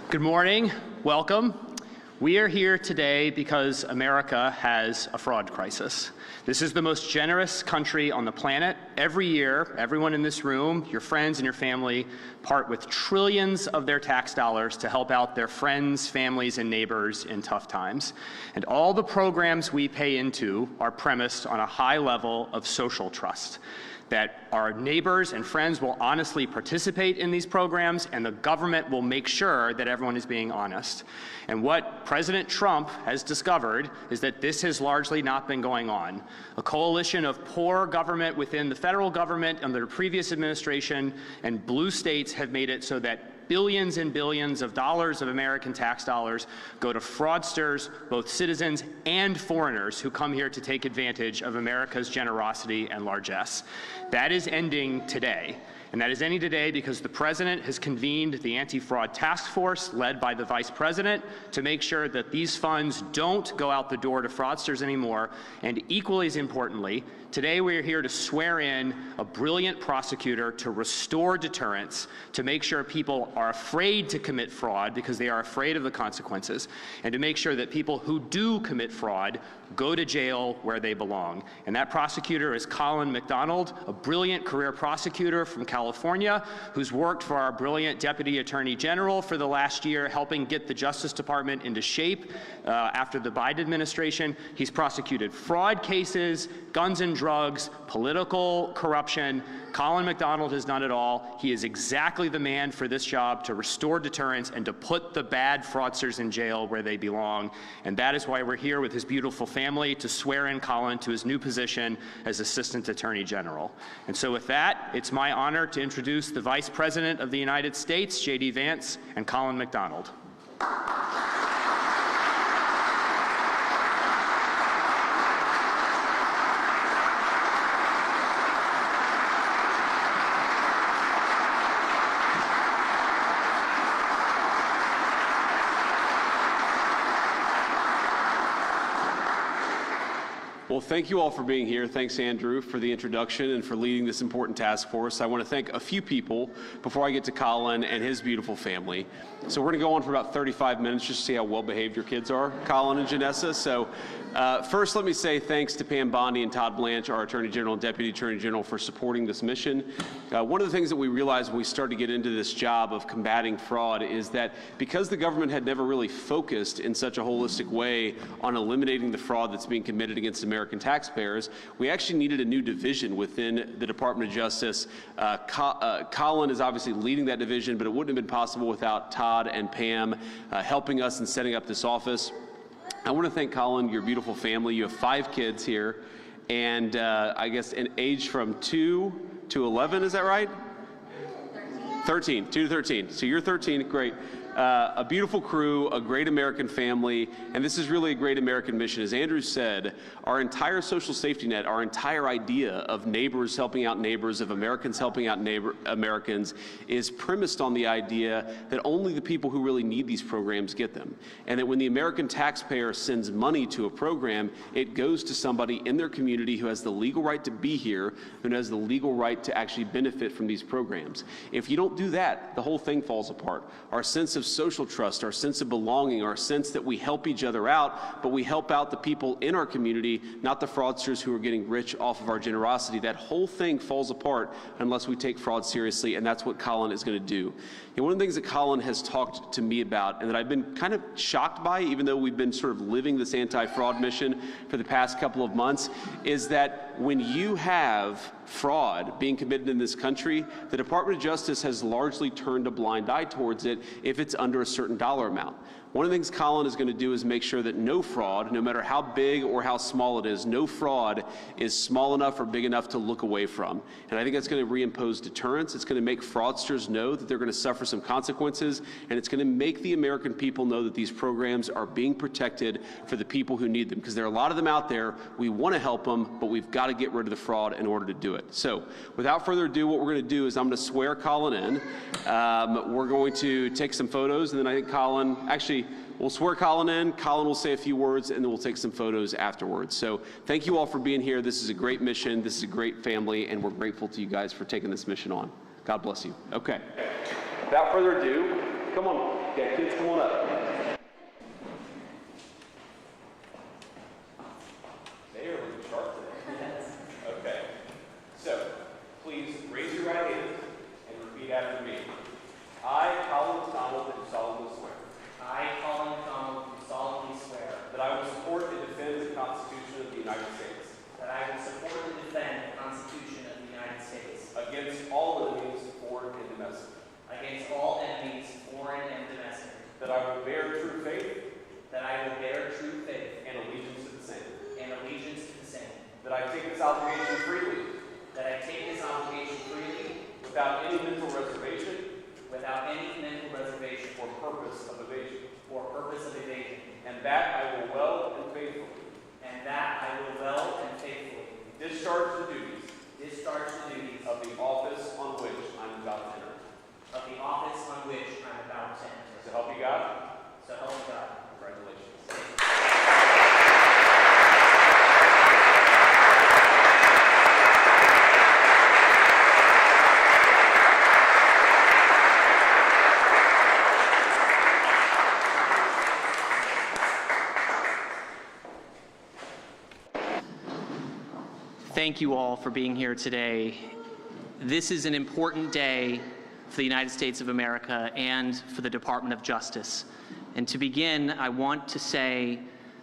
Good morning. Welcome. We are here today because America has a fraud crisis. This is the most generous country on the planet. Every year, everyone in this room, your friends and your family, part with trillions of their tax dollars to help out their friends, families, and neighbors in tough times. And all the programs we pay into are premised on a high level of social trust, that our neighbors and friends will honestly participate in these programs, and the government will make sure that everyone is being honest. And what President Trump has discovered is that this has largely not been going on. A coalition of poor government within the federal government under the previous administration and blue states have made it so that billions and billions of dollars of American tax dollars go to fraudsters, both citizens and foreigners who come here to take advantage of America's generosity and largesse. That is ending today. And that is ending today because the president has convened the anti-fraud task force led by the vice president to make sure that these funds don't go out the door to fraudsters anymore. And equally as importantly, today we are here to swear in a brilliant prosecutor to restore deterrence, to make sure people are afraid to commit fraud because they are afraid of the consequences, and to make sure that people who do commit fraud go to jail where they belong. And that prosecutor is Colin McDonald, a brilliant career prosecutor from California, who's worked for our brilliant Deputy Attorney General for the last year, helping get the Justice Department into shape after the Biden administration. He's prosecuted fraud cases, guns and drugs, political corruption. Colin McDonald has done it all. He is exactly the man for this job, to restore deterrence and to put the bad fraudsters in jail where they belong. And that is why we're here with his beautiful family to swear in Colin to his new position as Assistant Attorney General. And so with that, it's my honor to introduce the Vice President of the United States, JD Vance, and Colin McDonald. Well, thank you all for being here. Thanks, Andrew, for the introduction and for leading this important task force. I want to thank a few people before I get to Colin and his beautiful family. So we're going to go on for about 35 minutes just to see how well-behaved your kids are, Colin and Janessa. So first, let me say thanks to Pam Bondi and Todd Blanche, our Attorney General and Deputy Attorney General, for supporting this mission. One of the things that we realized when we started to get into this job of combating fraud is that because the government had never really focused in such a holistic way on eliminating the fraud that's being committed against American taxpayers, we actually needed a new division within the Department of Justice. Colin is obviously leading that division, but it wouldn't have been possible without Todd and Pam helping us in setting up this office. I want to thank Colin, your beautiful family. You have 5 kids here, and I guess an age from 2 to 11, is that right? 13, 2 to 13. So you're 13, great. A beautiful crew, a great American family, and this is really a great American mission. As Andrew said, our entire social safety net, our entire idea of neighbors helping out neighbors, of Americans helping out Americans, is premised on the idea that only the people who really need these programs get them. And that when the American taxpayer sends money to a program, it goes to somebody in their community who has the legal right to be here, who has the legal right to actually benefit from these programs. If you don't do that, the whole thing falls apart. Our sense of social trust, our sense of belonging, our sense that we help each other out, but we help out the people in our community, not the fraudsters who are getting rich off of our generosity. That whole thing falls apart unless we take fraud seriously, and that's what Colin is going to do. And one of the things that Colin has talked to me about, and that I've been kind of shocked by, even though we've been sort of living this anti-fraud mission for the past couple of months, is that when you have fraud being committed in this country, the Department of Justice has largely turned a blind eye towards it if it's under a certain dollar amount. One of the things Colin is going to do is make sure that no fraud, no matter how big or how small it is, no fraud is small enough or big enough to look away from. And I think that's going to reimpose deterrence. It's going to make fraudsters know that they're going to suffer some consequences, and it's going to make the American people know that these programs are being protected for the people who need them, because there are a lot of them out there. We want to help them, but we've got to get rid of the fraud in order to do it. So without further ado, what we're going to do is I'm going to swear Colin in. We're going to take some photos, and then I think Colin, actually, we'll swear Colin in. Colin will say a few words, and then we'll take some photos afterwards. So thank you all for being here. This is a great mission. This is a great family, and we're grateful to you guys for taking this mission on. God bless you. Okay. Without further ado, come on. Okay, kids, come on up. They are looking sharp today. Okay. So, please raise your right hand and repeat after me. I, Colin McDonald, do solemnly swear. I, Colin McDonald, do solemnly swear That I will support and defend the Constitution of the United States. that I will support and defend the Constitution of the United States Against all enemies, foreign and domestic. against all enemies, foreign and domestic, That I will bear true faith that I will bear true faith and allegiance to the same. and allegiance to the same, That I take this obligation freely, that I take this obligation freely without any mental reservation without any mental reservation or purpose of evasion. or purpose of evasion, And that I will well and faithfully and that I will well and faithfully discharge the duties discharge the duties of the office on which I am about to enter. of the office on which I am about to enter. So help you God. So help me God. Congratulations. Thank you all for being here today. This is an important day for the United States of America and for the Department of Justice. And to begin, I want to say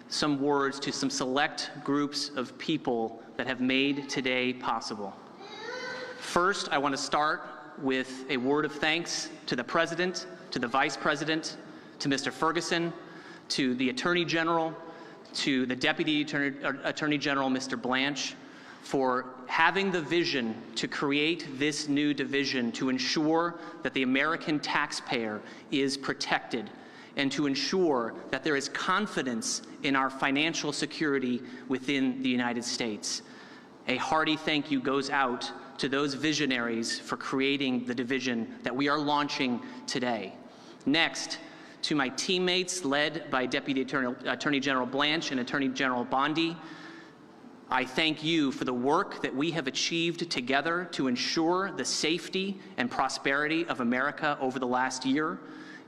some words to some select groups of people that have made today possible. First, I want to start with a word of thanks to the President, to the Vice President, to Mr. Ferguson, to the Attorney General, to the Deputy Attorney General, Mr. Blanche, for having the vision to create this new division to ensure that the American taxpayer is protected and to ensure that there is confidence in our financial security within the United States. A hearty thank you goes out to those visionaries for creating the division that we are launching today. Next, to my teammates led by Deputy Attorney General Blanche and Attorney General Bondi, I thank you for the work that we have achieved together to ensure the safety and prosperity of America over the last year.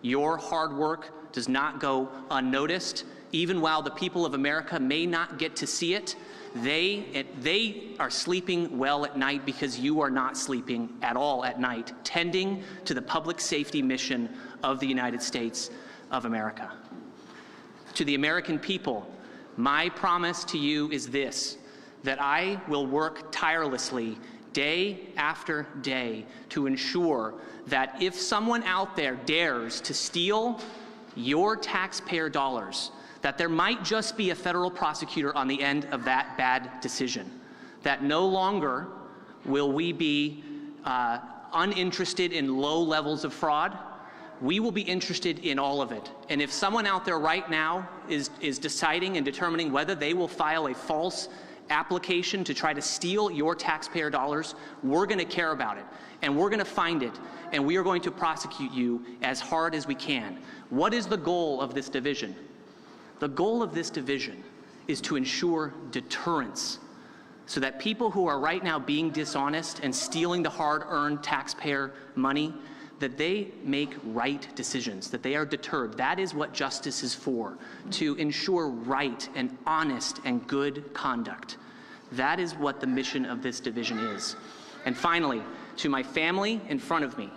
Your hard work does not go unnoticed. Even while the people of America may not get to see it, they are sleeping well at night because you are not sleeping at all at night, tending to the public safety mission of the United States of America. To the American people, my promise to you is this: that I will work tirelessly day after day to ensure that if someone out there dares to steal your taxpayer dollars, that there might just be a federal prosecutor on the end of that bad decision, that no longer will we be uninterested in low levels of fraud. We will be interested in all of it. And if someone out there right now is deciding and determining whether they will file a false application to try to steal your taxpayer dollars, we're going to care about it, and we're going to find it, and we are going to prosecute you as hard as we can. What is the goal of this division? The goal of this division is to ensure deterrence, so that people who are right now being dishonest and stealing the hard-earned taxpayer money, that they make right decisions, that they are deterred. That is what justice is for, to ensure right and honest and good conduct. That is what the mission of this division is. And finally, to my family in front of me,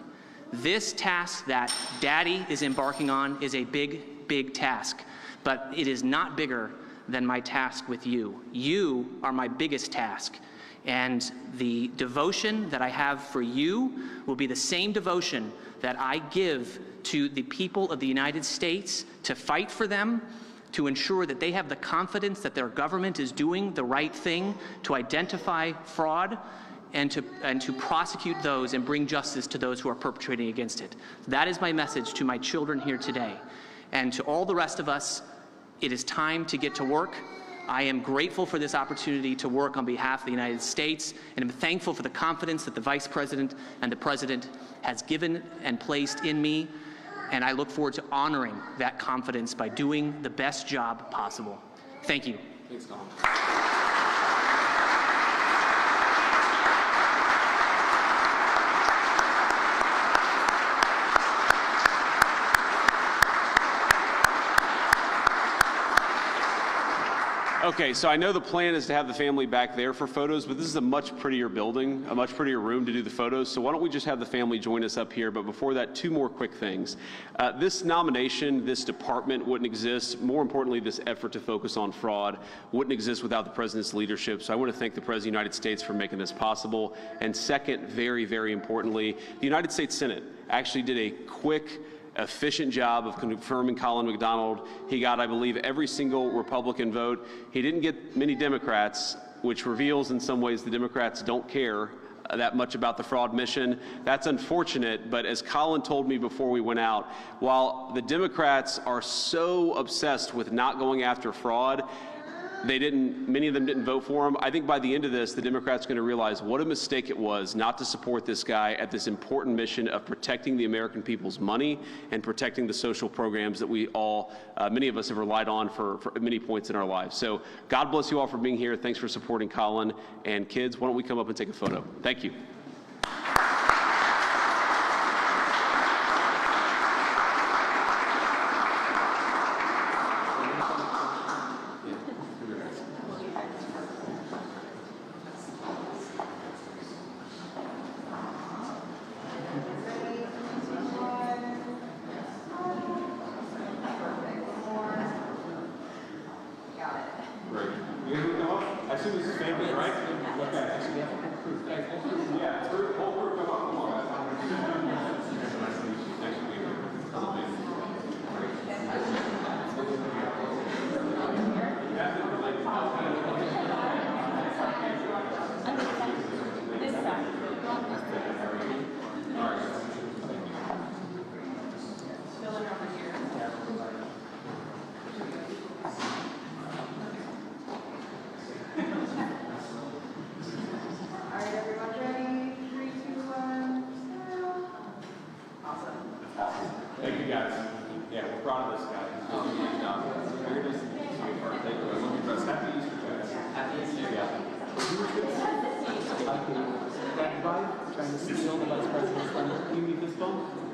this task that Daddy is embarking on is a big, big task, but it is not bigger than my task with you. You are my biggest task. And the devotion that I have for you will be the same devotion that I give to the people of the United States to fight for them, to ensure that they have the confidence that their government is doing the right thing, to identify fraud, and to prosecute those and bring justice to those who are perpetrating against it. That is my message to my children here today. And to all the rest of us, it is time to get to work. I am grateful for this opportunity to work on behalf of the United States, and I'm thankful for the confidence that the Vice President and the President has given and placed in me, and I look forward to honoring that confidence by doing the best job possible. Thank you. Thanks, Colin. Okay, so I know the plan is to have the family back there for photos, but this is a much prettier building, a much prettier room to do the photos. So why don't we just have the family join us up here? But before that, two more quick things. This nomination, this department wouldn't exist. More importantly, this effort to focus on fraud wouldn't exist without the president's leadership. So I want to thank the President of the United States for making this possible. And second, very, very importantly, the United States Senate actually did a quick, efficient job of confirming Colin McDonald. He got, I believe, every single Republican vote. He didn't get many Democrats, which reveals in some ways the Democrats don't care that much about the fraud mission. That's unfortunate, but as Colin told me before we went out, while the Democrats are so obsessed with not going after fraud, many of them didn't vote for him. I think by the end of this, the Democrats are going to realize what a mistake it was not to support this guy at this important mission of protecting the American people's money and protecting the social programs that we all, many of us have relied on for many points in our lives. So God bless you all for being here. Thanks for supporting Colin. And kids, why don't we come up and take a photo? Thank you. I assume this is family, right? Yeah, whole group, come on, come on. Thank you guys. Yeah, we're proud of this guy. Very nice to meet you. Thank you. I love your dress. Happy Easter, guys. Happy Easter. Yeah. Trying to steal the vice president's thunder. Can you meet this phone?